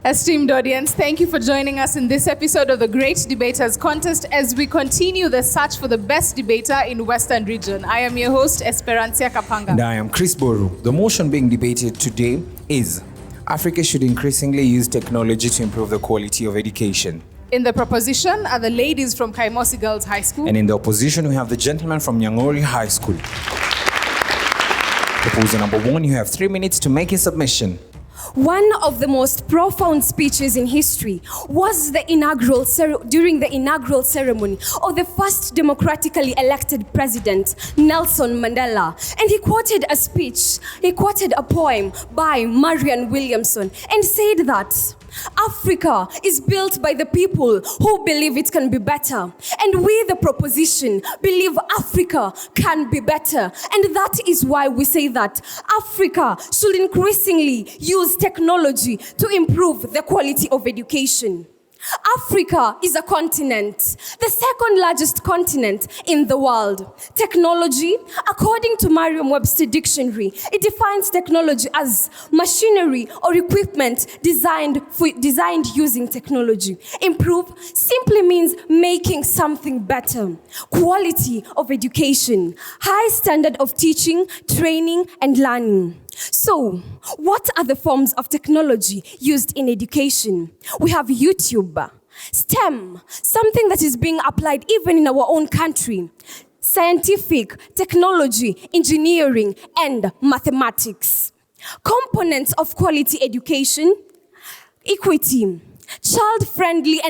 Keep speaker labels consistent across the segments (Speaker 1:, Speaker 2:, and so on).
Speaker 1: Esteemed audience, thank you for joining us in this episode of the Great Debaters Contest as we continue the search for the best debater in Western Region. I am your host, Esperancia Kapanga.
Speaker 2: And I am Chris Boru. The motion being debated today is Africa should increasingly use technology to improve the quality of education.
Speaker 1: In the proposition are the ladies from Kaimosi Girls High School.
Speaker 2: And in the opposition, we have the gentleman from Nyangori High School. Proposer number 1, you have 3 minutes to make a submission.
Speaker 3: One of the most profound speeches in history was during the inaugural ceremony of the first democratically elected president, Nelson Mandela. And he quoted a poem by Marianne Williamson and said that Africa is built by the people who believe it can be better. And we, the proposition, believe Africa can be better. And that is why we say that Africa should increasingly use technology to improve the quality of education. Africa is a continent, the second largest continent in the world. Technology, according to Merriam-Webster Dictionary, it defines technology as machinery or equipment designed using technology. Improve simply means making something better. Quality of education, high standard of teaching, training, and learning. So, what are the forms of technology used in education? We have YouTube, STEM, something that is being applied even in our own country, scientific, technology, engineering, and mathematics. Components of quality education, equity, child-friendly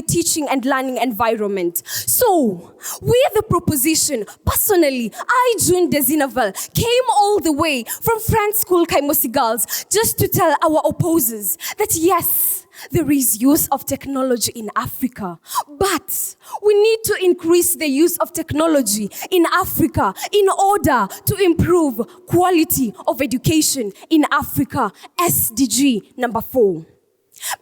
Speaker 3: teaching and learning environment. So, we the proposition, personally, I, June Desinaval, came all the way from French School Kaimosi Girls just to tell our opposers that yes, there is use of technology in Africa, but we need to increase the use of technology in Africa in order to improve quality of education in Africa. SDG number 4.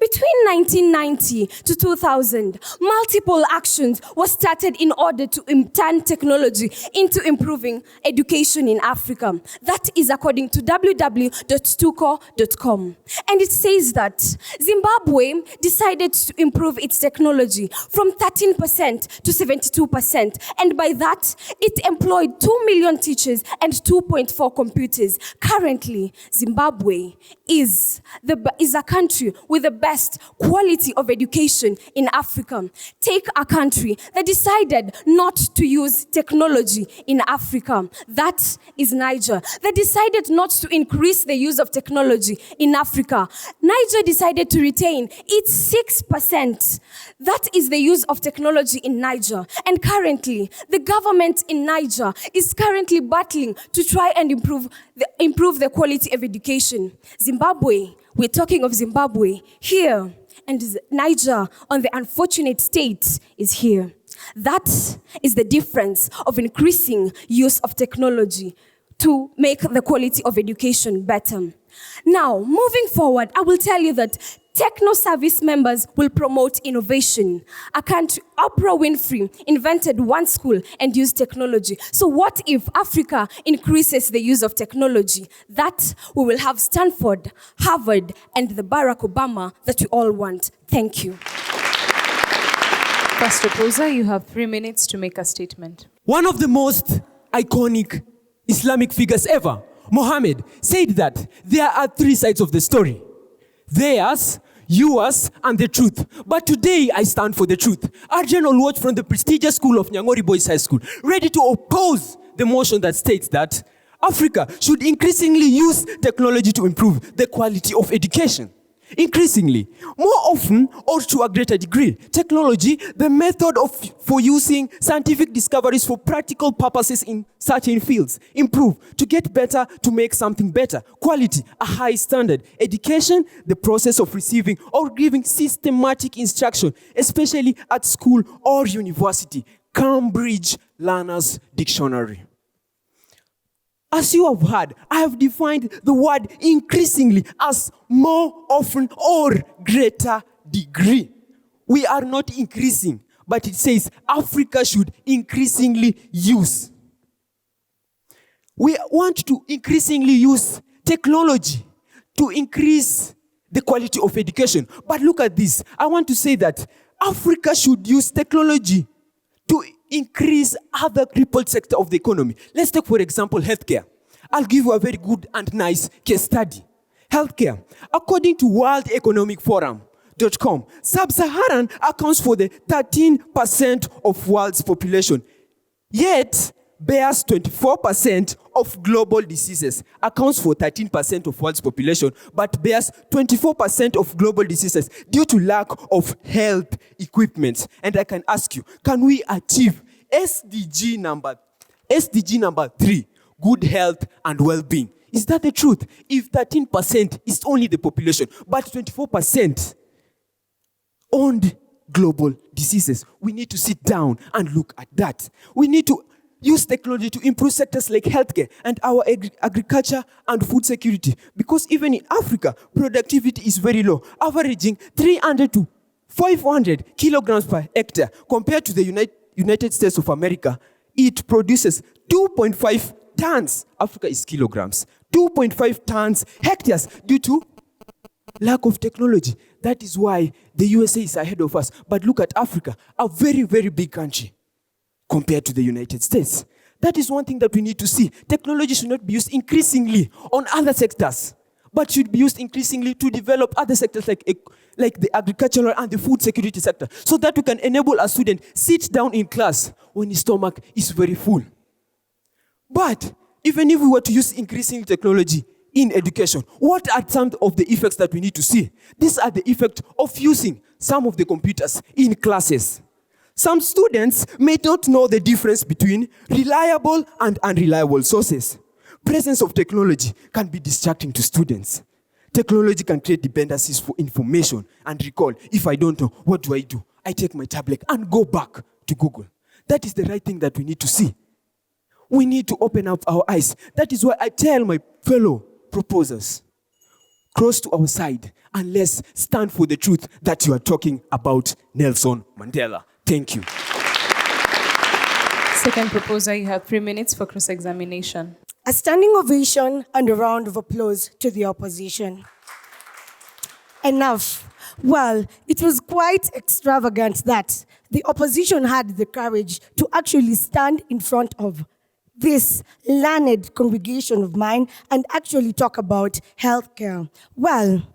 Speaker 3: Between 1990 to 2000, multiple actions were started in order to turn technology into improving education in Africa. That is according to www.tuco.com. And it says that Zimbabwe decided to improve its technology from 13% to 72%. And by that, it employed 2 million teachers and 2.4 computers. Currently, Zimbabwe is a country with the best quality of education in Africa. Take a country that decided not to use technology in Africa. That is Niger. That decided not to increase the use of technology in Africa. Niger decided to retain its 6%. That is the use of technology in Niger. And currently, the government in Niger is currently battling to try and improve the quality of education. Zimbabwe, we're talking of Zimbabwe here, and Niger, on the unfortunate state, is here. That is the difference of increasing use of technology to make the quality of education better. Now, moving forward, I will tell you that techno-service members will promote innovation. Oprah Winfrey invented one school and used technology. So what if Africa increases the use of technology? That we will have Stanford, Harvard, and the Barack Obama that we all want. Thank you.
Speaker 1: First proposer, you have 3 minutes to make a statement.
Speaker 4: One of the most iconic Islamic figures ever, Muhammad, said that there are 3 sides of the story. Theirs, yours, and the truth. But today, I stand for the truth. Arjun Olwat from the prestigious school of Nyangori Boys High School, ready to oppose the motion that states that Africa should increasingly use technology to improve the quality of education. Increasingly, more often or to a greater degree, technology, the method for using scientific discoveries for practical purposes in certain fields, improve, to get better, to make something better, quality, a high standard, education, the process of receiving or giving systematic instruction, especially at school or university, Cambridge Learner's Dictionary. As you have heard, I have defined the word increasingly as more often or greater degree. We are not increasing, but it says Africa should increasingly use. We want to increasingly use technology to increase the quality of education. But look at this. I want to say that Africa should use technology to increase other crippled sector of the economy. Let's take, for example, healthcare. I'll give you a very good and nice case study. Healthcare. According to World Economic Forum.com, Sub-Saharan accounts for the 13% of world's population, yet bears 24% of global diseases, accounts for 13% of world's population, but bears 24% of global diseases due to lack of health equipment. And I can ask you, can we achieve SDG number 3, good health and well-being? Is that the truth? If 13% is only the population, but 24% owned global diseases, we need to sit down and look at that. We need to use technology to improve sectors like healthcare and our agriculture and food security. Because even in Africa, productivity is very low, averaging 300 to 500 kilograms per hectare. Compared to the United States of America, it produces 2.5 tons. Africa is kilograms. 2.5 tons hectares due to lack of technology. That is why the USA is ahead of us. But look at Africa, a very, very big country compared to the United States. That is one thing that we need to see. Technology should not be used increasingly on other sectors, but should be used increasingly to develop other sectors like the agricultural and the food security sector, so that we can enable a student sit down in class when his stomach is very full. But even if we were to use increasing technology in education, what are some of the effects that we need to see? These are the effects of using some of the computers in classes. Some students may not know the difference between reliable and unreliable sources. Presence of technology can be distracting to students. Technology can create dependencies for information and recall. If I don't know, what do? I take my tablet and go back to Google. That is the right thing that we need to see. We need to open up our eyes. That is why I tell my fellow proposers, cross to our side and let's stand for the truth that you are talking about Nelson Mandela. Thank you.
Speaker 1: Second proposer, you have 3 minutes for cross-examination.
Speaker 5: A standing ovation and a round of applause to the opposition. Enough. Well, it was quite extravagant that the opposition had the courage to actually stand in front of this learned congregation of mine and actually talk about healthcare. Well,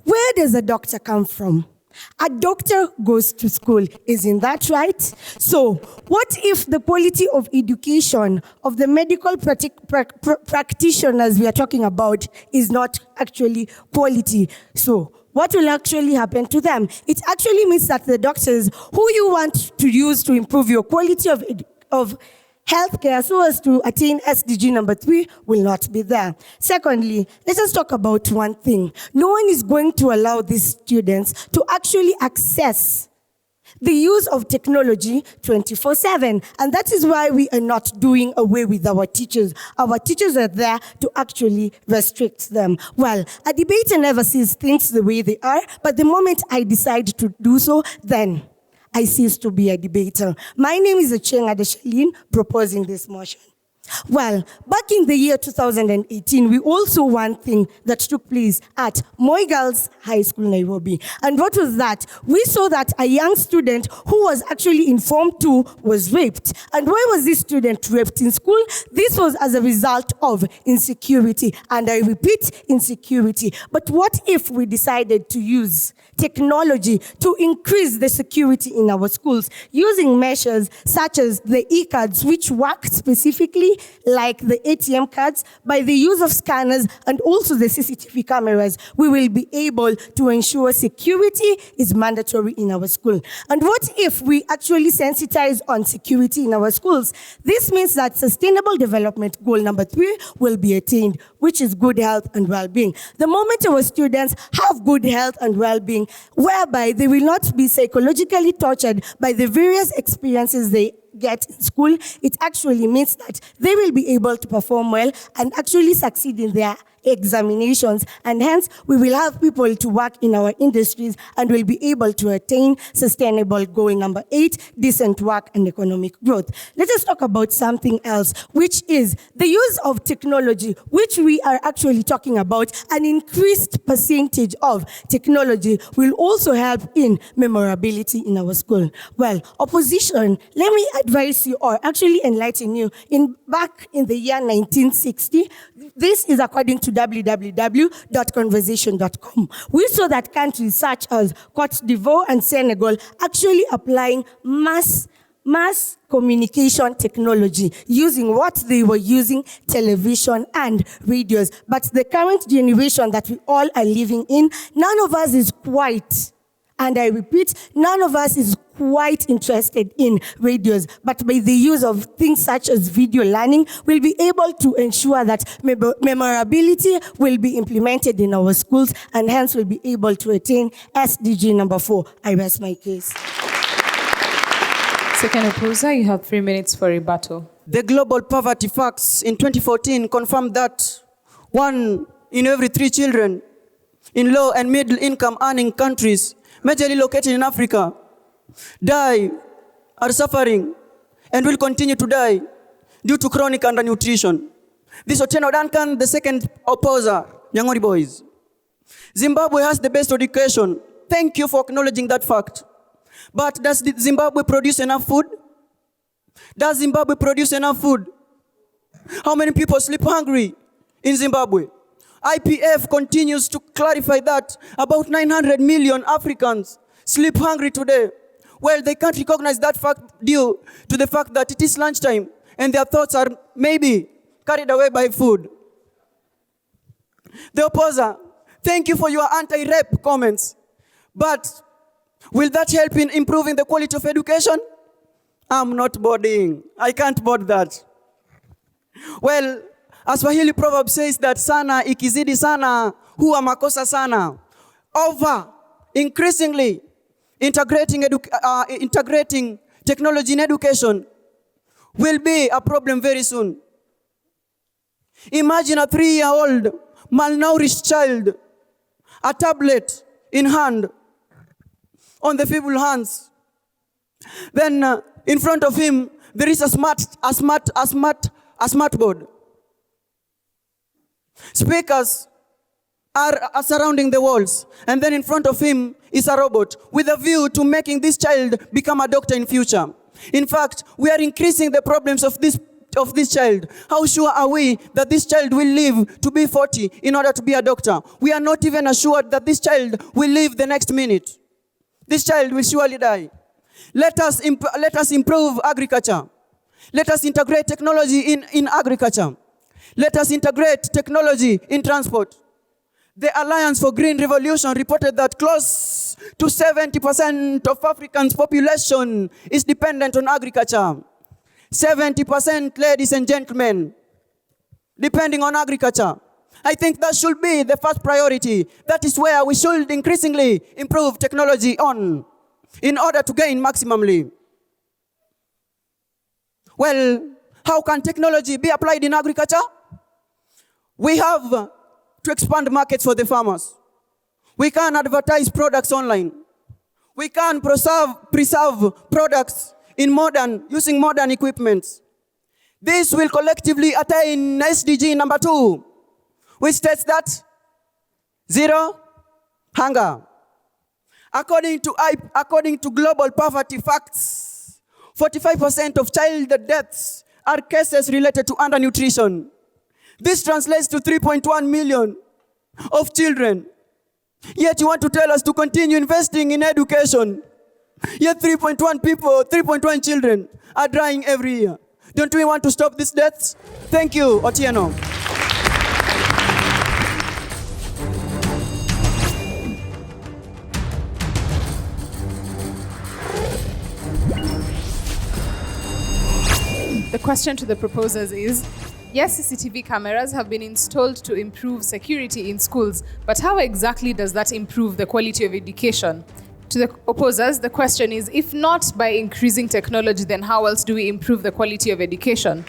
Speaker 5: where does a doctor come from? A doctor goes to school, isn't that right? So, what if the quality of education of the medical practitioners we are talking about is not actually quality? So, what will actually happen to them? It actually means that the doctors who you want to use to improve your quality of healthcare so as to attain SDG number 3 will not be there. Secondly, let us talk about one thing. No one is going to allow these students to actually access the use of technology 24/7. And that is why we are not doing away with our teachers. Our teachers are there to actually restrict them. Well, a debater never sees things the way they are, but the moment I decide to do so, then I cease to be a debater. My name is Acheng Adeshalin, proposing this motion. Well, back in the year 2018, we all saw one thing that took place at Moi Girls High School, Nairobi. And what was that? We saw that a young student who was actually in Form 2 was raped. And why was this student raped in school? This was as a result of insecurity. And I repeat, insecurity. But what if we decided to use technology to increase the security in our schools, using measures such as the e-cards, which work specifically like the ATM cards, by the use of scanners and also the CCTV cameras, we will be able to ensure security is mandatory in our school. And what if we actually sensitize on security in our schools? This means that sustainable development goal number 3 will be attained, which is good health and well-being. The moment our students have good health and well-being, whereby they will not be psychologically tortured by the various experiences they get in school, it actually means that they will be able to perform well and actually succeed in their examinations, and hence we will have people to work in our industries and will be able to attain sustainable goal number 8, decent work and economic growth. Let us talk about something else, which is the use of technology, which we are actually talking about. An increased percentage of technology will also help in memorability in our school. Well, opposition, let me advise you or actually enlighten you. Back in the year 1960, this is according to www.conversation.com. We saw that countries such as Cote d'Ivoire and Senegal actually applying mass communication technology, using what they were using, television and radios. But the current generation that we all are living in, none of us is quite, and I repeat, none of us is quite interested in radios. But by the use of things such as video learning, we'll be able to ensure that memorability will be implemented in our schools, and hence we'll be able to attain SDG number 4. I rest my case.
Speaker 1: Second opposer, you have 3 minutes for rebuttal.
Speaker 6: The global poverty facts in 2014 confirmed that 1 in every 3 children in low and middle income earning countries, majorly located in Africa, are suffering, and will continue to die due to chronic undernutrition. This Otieno Duncan, the second opposer, Nyangori boys. Zimbabwe has the best education. Thank you for acknowledging that fact. But does Zimbabwe produce enough food? Does Zimbabwe produce enough food? How many people sleep hungry in Zimbabwe? IPF continues to clarify that about 900 million Africans sleep hungry today. Well, they can't recognize that fact due to the fact that it is lunchtime and their thoughts are maybe carried away by food. The opposer, thank you for your anti-rape comments. But will that help in improving the quality of education? I'm not boarding. I can't board that. Well, a Swahili proverb says that sana ikizidi sana huwa makosa sana. Increasingly integrating technology in education will be a problem very soon. Imagine a 3-year-old malnourished child, a tablet in hand, on the feeble hands. Then in front of him, there is a smartboard. Speakers are surrounding the walls. And then in front of him is a robot with a view to making this child become a doctor in future. In fact, we are increasing the problems of this child. How sure are we that this child will live to be 40 in order to be a doctor? We are not even assured that this child will live the next minute. This child will surely die. Let us improve agriculture. Let us integrate technology in agriculture. Let us integrate technology in transport. The Alliance for Green Revolution reported that close to 70% of Africans' population is dependent on agriculture. 70%, ladies and gentlemen, depending on agriculture. I think that should be the first priority. That is where we should increasingly improve technology on, in order to gain maximally. Well, how can technology be applied in agriculture? We have to expand markets for the farmers. We can advertise products online. We can preserve products using modern equipment. This will collectively attain SDG number 2, which states that 0 hunger. According to global poverty facts, 45% of child deaths are cases related to undernutrition. This translates to 3.1 million of children. Yet you want to tell us to continue investing in education. Yet 3.1 children are dying every year. Don't we want to stop these deaths? Thank you, Otieno.
Speaker 1: The question to the proposers is, yes, CCTV cameras have been installed to improve security in schools, but how exactly does that improve the quality of education? To the opposers, the question is, if not by increasing technology, then how else do we improve the quality of education?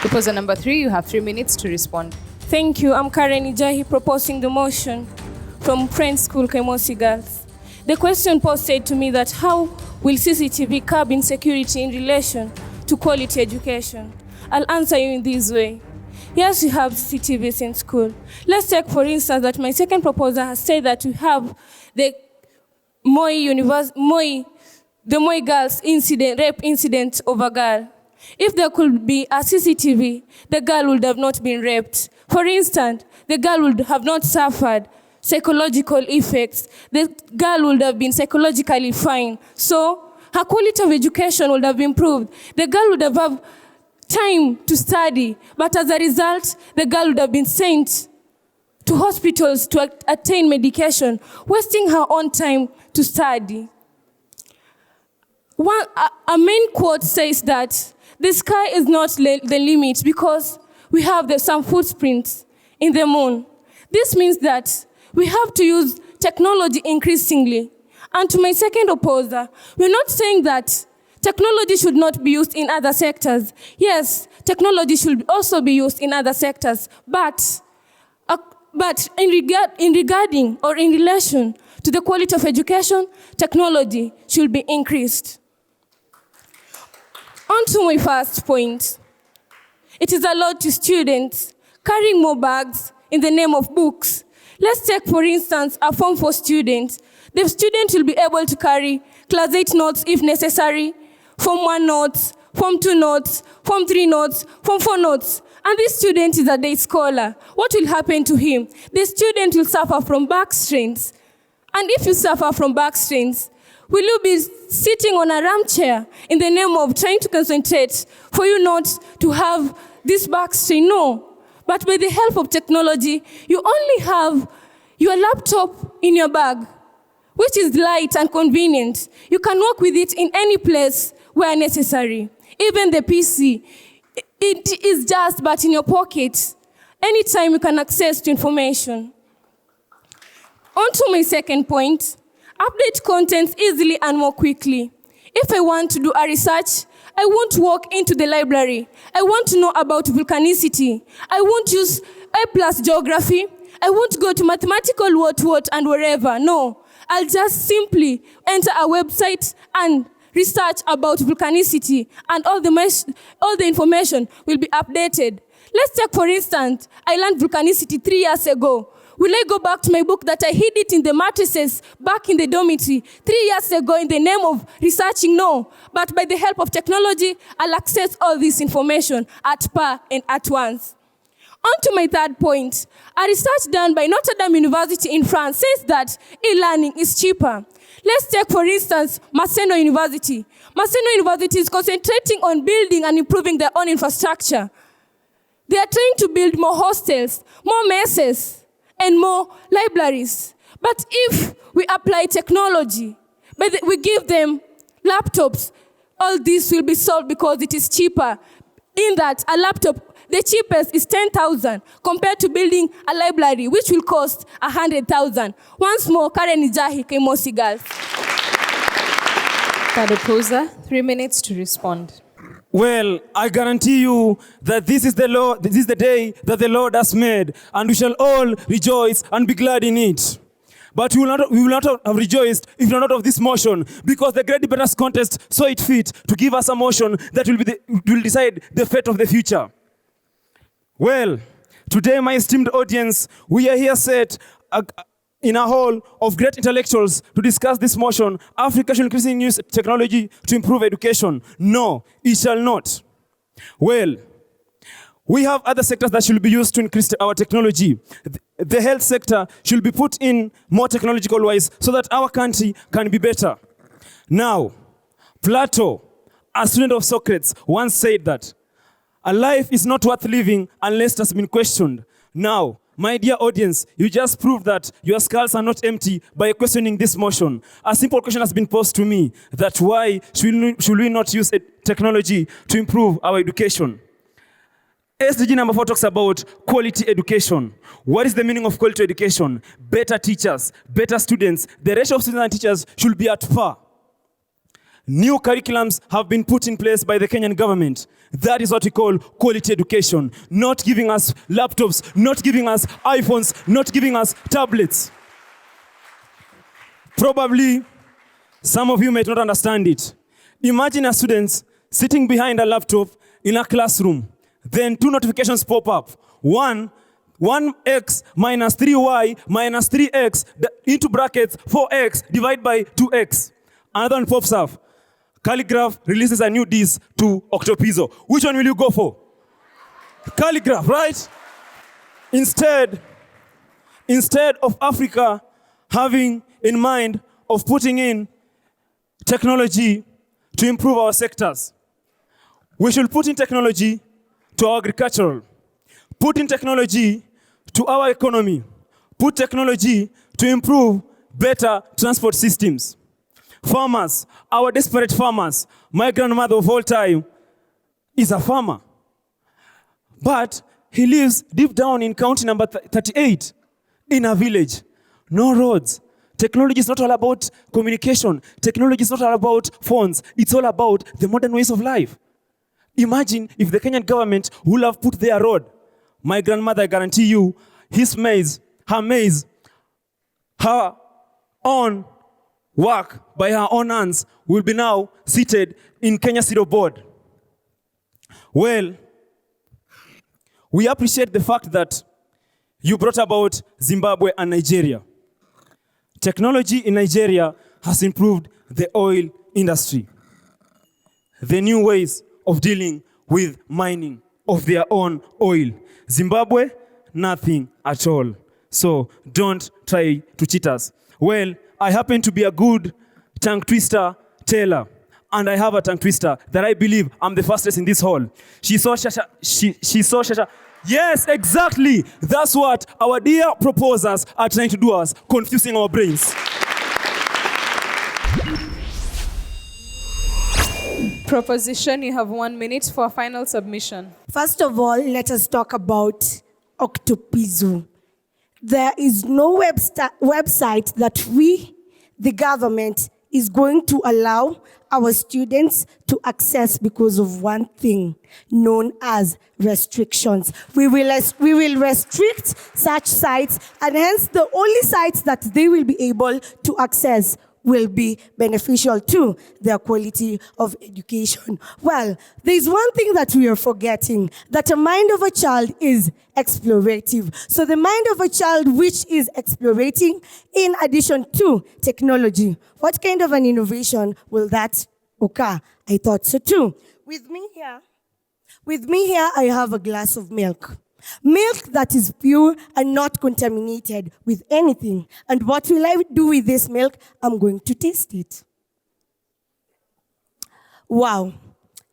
Speaker 1: Proposer number 3, you have 3 minutes to respond.
Speaker 7: Thank you. I'm Karen Ijahi proposing the motion from Friends School, Kaimosi Girls. The question posed said to me that how will CCTV curb insecurity in relation to quality education? I'll answer you in this way. Yes, we have CCTVs in school. Let's take, for instance, that my second proposal has said that we have the Moi girls incident, rape incident of a girl. If there could be a CCTV, the girl would have not been raped. For instance, the girl would have not suffered psychological effects. The girl would have been psychologically fine. So her quality of education would have improved. The girl would have had time to study, but as a result, the girl would have been sent to hospitals to attain medication, wasting her own time to study. A main quote says that the sky is not the limit because we have some footprints in the moon. This means that we have to use technology increasingly. And to my second opposer, we're not saying that technology should not be used in other sectors. Yes, technology should also be used in other sectors, but in relation to the quality of education, technology should be increased. On to my first point. It is allowed to students carrying more bags in the name of books. Let's take, for instance, a Form 4 student. The student will be able to carry Class 8 notes if necessary, Form 1 notes, Form 2 notes, Form 3 notes, Form 4 notes. And this student is a day scholar. What will happen to him? The student will suffer from back strains. And if you suffer from back strains, will you be sitting on a armchair in the name of trying to concentrate for you not to have this back strain? No. But by the help of technology, you only have your laptop in your bag, which is light and convenient. You can walk with it in any place where necessary. Even the PC, it is just but in your pocket. Anytime you can access to information. On to my second point, update content easily and more quickly. If I want to do a research, I won't walk into the library. I want to know about volcanicity. I won't use A+ geography. I won't go to mathematical what and wherever. No, I'll just simply enter a website and research about volcanicity, and all the information will be updated. Let's take, for instance, I learned volcanicity 3 years ago. Will I go back to my book that I hid it in the mattresses back in the dormitory 3 years ago in the name of researching? No. But by the help of technology, I'll access all this information at par and at once. On to my third point. A research done by Notre Dame University in France says that e-learning is cheaper. Let's take, for instance, Maseno University. Maseno University is concentrating on building and improving their own infrastructure. They are trying to build more hostels, more messes, and more libraries. But if we apply technology, we give them laptops, all this will be solved because it is cheaper. In that, a laptop, the cheapest is 10,000 compared to building a library, which will cost 100,000. Once more, Karen Ijahi, Kaimosi Girls.
Speaker 1: Third opposer, 3 minutes to respond.
Speaker 4: Well, I guarantee you that this is the day that the Lord has made, and we shall all rejoice and be glad in it. But we will not have rejoiced if not of this motion, because the Great Rebuttals contest saw it fit to give us a motion that will decide the fate of the future. Well, today, my esteemed audience, we are here set in a hall of great intellectuals to discuss this motion. Africa should increasingly use technology to improve education. No, it shall not. Well, we have other sectors that should be used to increase our technology. The health sector should be put in more technological wise so that our country can be better. Now, Plato, a student of Socrates, once said that a life is not worth living unless it has been questioned. Now, my dear audience, you just proved that your skulls are not empty by questioning this motion. A simple question has been posed to me, that why should we not use technology to improve our education? SDG number 4 talks about quality education. What is the meaning of quality education? Better teachers, better students. The ratio of students and teachers should be at par. New curriculums have been put in place by the Kenyan government. That is what we call quality education. Not giving us laptops, not giving us iPhones, not giving us tablets. Probably, some of you might not understand it. Imagine a student sitting behind a laptop in a classroom. Then 2 notifications pop up. 1x minus 3y minus 3x into brackets 4x divided by 2x. Another one pops up. Calligraph releases a new diss to Octopizzo. Which one will you go for? Calligraph, right? Instead of Africa having in mind of putting in technology to improve our sectors, we should put in technology to our agricultural, put in technology to our economy, put technology to improve better transport systems. Farmers, our desperate farmers. My grandmother of all time is a farmer. But he lives deep down in county number 38 in a village. No roads. Technology is not all about communication. Technology is not all about phones. It's all about the modern ways of life. Imagine if the Kenyan government would have put their road. My grandmother, I guarantee you, her own work by her own hands will be now seated in Kenya City Board. Well, we appreciate the fact that you brought about Zimbabwe and Nigeria. Technology in Nigeria has improved the oil industry. The new ways of dealing with mining of their own oil. Zimbabwe, nothing at all. So don't try to cheat us. Well, I happen to be a good tongue twister teller. And I have a tongue twister that I believe I'm the fastest in this hall. She saw Shasha. Yes, exactly. That's what our dear proposers are trying to do us, confusing our brains.
Speaker 1: Proposition, you have 1 minute for a final submission.
Speaker 5: First of all, let us talk about Octopizzo. There is no website that we, the government, is going to allow our students to access because of one thing known as restrictions. We will restrict such sites, and hence the only sites that they will be able to access will be beneficial to their quality of education. Well, there's one thing that we are forgetting, that a mind of a child is explorative. So the mind of a child which is explorating in addition to technology, what kind of an innovation will that occur? I thought so too. With me here, I have a glass of milk. Milk that is pure and not contaminated with anything. And what will I do with this milk? I'm going to taste it. Wow.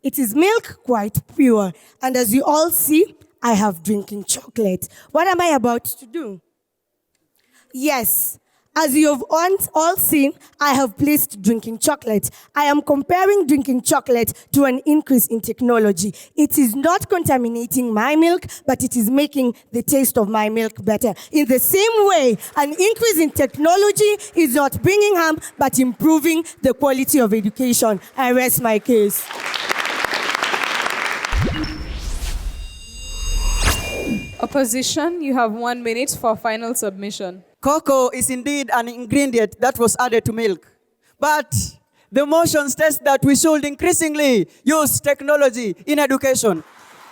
Speaker 5: It is milk quite pure. And as you all see, I have drinking chocolate. What am I about to do? Yes. As you have all seen, I have placed drinking chocolate. I am comparing drinking chocolate to an increase in technology. It is not contaminating my milk, but it is making the taste of my milk better. In the same way, an increase in technology is not bringing harm, but improving the quality of education. I rest my case.
Speaker 1: Opposition, you have 1 minute for final submission.
Speaker 6: Cocoa is indeed an ingredient that was added to milk. But the motion states that we should increasingly use technology in education.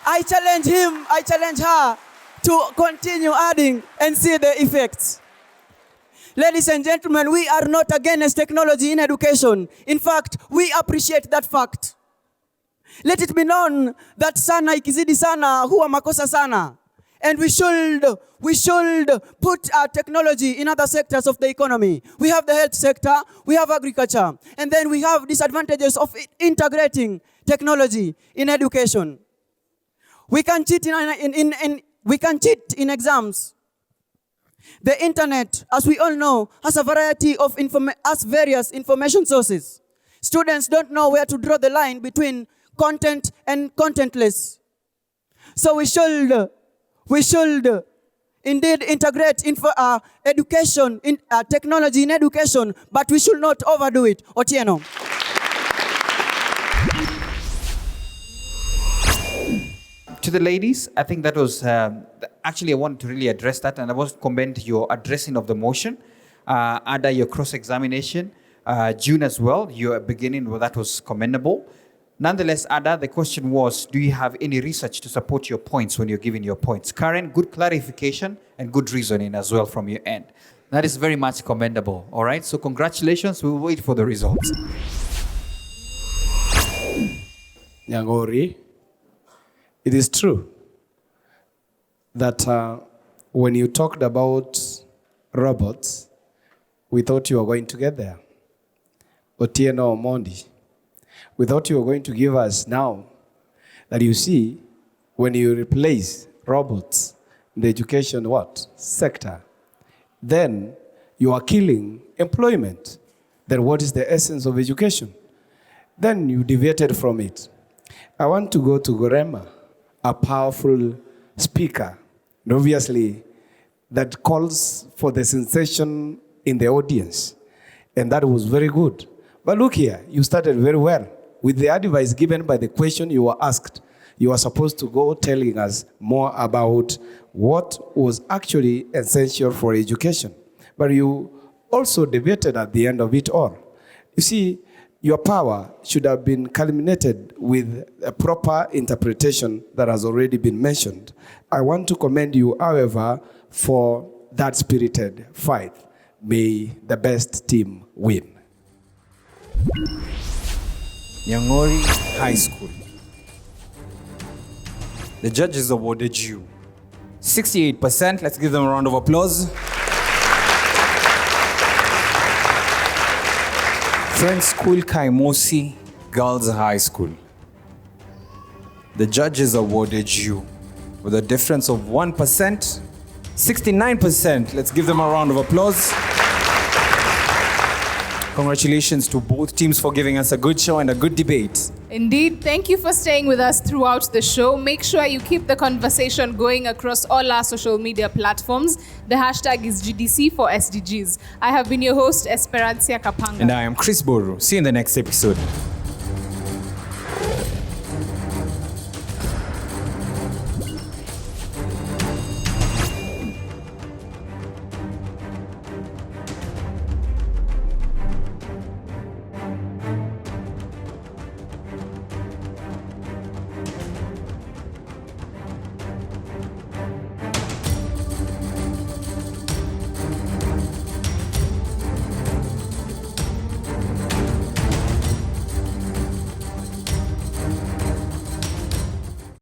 Speaker 6: I challenge her to continue adding and see the effects. Ladies and gentlemen, we are not against technology in education. In fact, we appreciate that fact. Let it be known that sana ikizidi sana huwa makosa sana. And we should put our technology in other sectors of the economy. We have the health sector, we have agriculture, and then we have disadvantages of integrating technology in education. We can cheat in exams. The internet, as we all know, has a variety of various information sources. Students don't know where to draw the line between content and contentless. So we should indeed integrate education, technology in education, but we should not overdo it. Otieno.
Speaker 2: To the ladies, I think that was actually I wanted to really address that, and I want to commend your addressing of the motion, Ada, your cross-examination, June as well, your beginning, well, that was commendable. Nonetheless, Ada, the question was, do you have any research to support your points when you're giving your points? Karen, good clarification and good reasoning as well from your end. That is very much commendable, all right? So congratulations, we'll wait for the results.
Speaker 8: Nyangori, it is true that when you talked about robots, we thought you were going to get there. Otieno Mondi, we thought you were going to give us now that you see when you replace robots in the education sector, then you are killing employment. Then what is the essence of education? Then you deviated from it. I want to go to Gorema, a powerful speaker, and obviously that calls for the sensation in the audience, and that was very good. But look here, you started very well. With the advice given by the question you were asked, you are supposed to go telling us more about what was actually essential for education. But you also debated at the end of it all. You see, your power should have been culminated with a proper interpretation that has already been mentioned. I want to commend you, however, for that spirited fight. May the best team win.
Speaker 2: Nyangori High School. The judges awarded you 68%. Let's give them a round of applause. Friends School Kaimosi Girls High School. The judges awarded you with a difference of 1%, 69%. Let's give them a round of applause. Congratulations to both teams for giving us a good show and a good debate.
Speaker 1: Indeed, thank you for staying with us throughout the show. Make sure you keep the conversation going across all our social media platforms. The hashtag is GDC for SDGs. I have been your host, Esperancia Kapanga.
Speaker 2: And I am Chris Boru. See you in the next episode.